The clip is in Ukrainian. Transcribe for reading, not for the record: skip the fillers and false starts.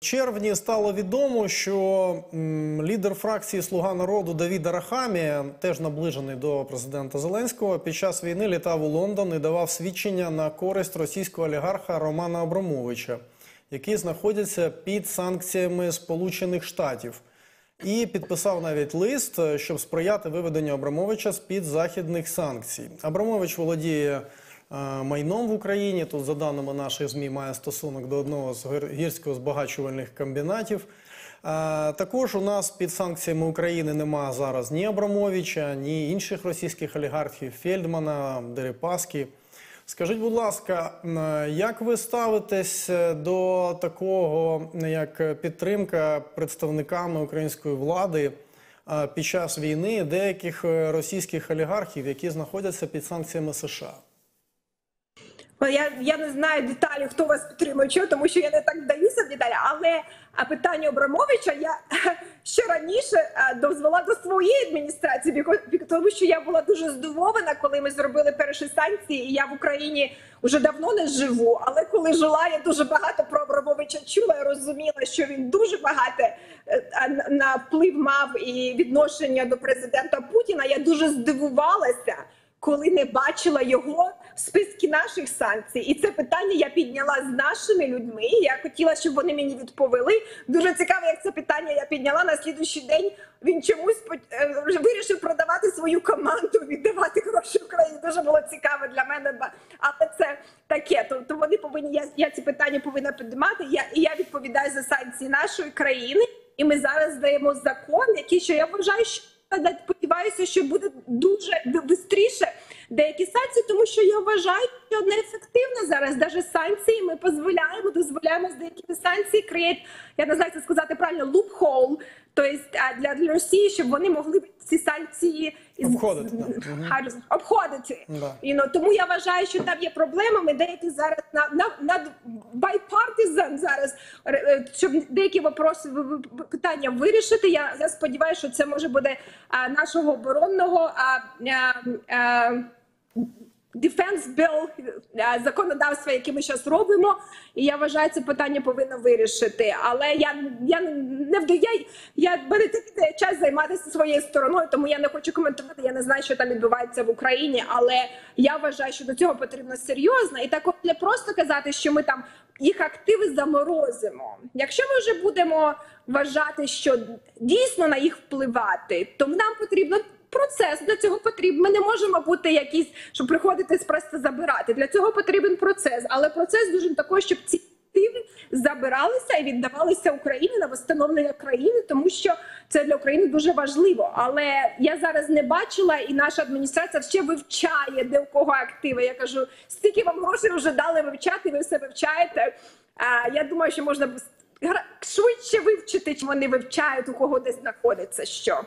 В червні стало відомо, що лідер фракції «Слуга народу» Давид Арахамія, теж наближений до президента Зеленського, під час війни літав у Лондон і давав свідчення на користь російського олігарха Романа Абрамовича, який знаходиться під санкціями Сполучених Штатів. І підписав навіть лист, щоб сприяти виведенню Абрамовича з-під західних санкцій. Абрамович володіє майном в Україні. Тут, за даними наших ЗМІ, має стосунок до одного з гірсько-збагачувальних комбінатів. Також у нас під санкціями України немає зараз ні Абрамовича, ні інших російських олігархів, Фельдмана, Дерипаски. Скажіть, будь ласка, як ви ставитесь до такого, як підтримка представниками української влади під час війни деяких російських олігархів, які знаходяться під санкціями США? Я не знаю деталі, хто вас підтримує, тому що я не так вдаюся в деталі, але питання Абрамовича я ще раніше дозвала до своєї адміністрації, тому що я була дуже здивована, коли ми зробили перші санкції, і я в Україні вже давно не живу, але коли жила, я дуже багато про Абрамовича чула, я розуміла, що він дуже багато на вплив мав і відношення до президента Путіна. Я дуже здивувалася, коли не бачила його в списку наших санкцій. І це питання я підняла з нашими людьми. Я хотіла, щоб вони мені відповіли. Дуже цікаво, як це питання я підняла. На слідуючий день він чомусь вирішив продавати свою команду, віддавати гроші Україні. Дуже було цікаво для мене. Але це таке. Тобто вони повинні, я ці питання повинна піднімати. І я відповідаю за санкції нашої країни. І ми зараз даємо закон, який, що я вважаю, що сподіваюся, що буде дуже швидше деякі санкції, тому що я вважаю, що неефективно зараз. Навіть санкції ми дозволяємо з деякими санкції я не знаю, як це сказати правильно, loophole, тобто для Росії, щоб вони могли ці санкції обходити. Да. Тому я вважаю, що там є проблема. Ми деякі зараз на bipartisan зараз, щоб деякі питання вирішити. Я сподіваюся, що це може бути нашого оборонного Defense Bill, законодавства, яке ми зараз робимо, і я вважаю, це питання повинно вирішити. Але я мене такий час займатися своєю стороною, тому я не хочу коментувати, я не знаю, що там відбувається в Україні, але я вважаю, що до цього потрібно серйозно. І також не просто казати, що ми там їх активи заморозимо. Якщо ми вже будемо вважати, що дійсно на їх впливати, то нам потрібно процес, для цього потрібен. Ми не можемо бути якісь, щоб приходити просто забирати. Для цього потрібен процес. Але процес дуже такий, щоб ці активи забиралися і віддавалися Україні на встановлення країни, тому що це для України дуже важливо. Але я зараз не бачила, і наша адміністрація ще вивчає, де у кого активи. Я кажу, стільки вам грошей вже дали вивчати, ви все вивчаєте. Я думаю, що можна швидше вивчити, чи вони вивчають, у кого десь знаходиться що.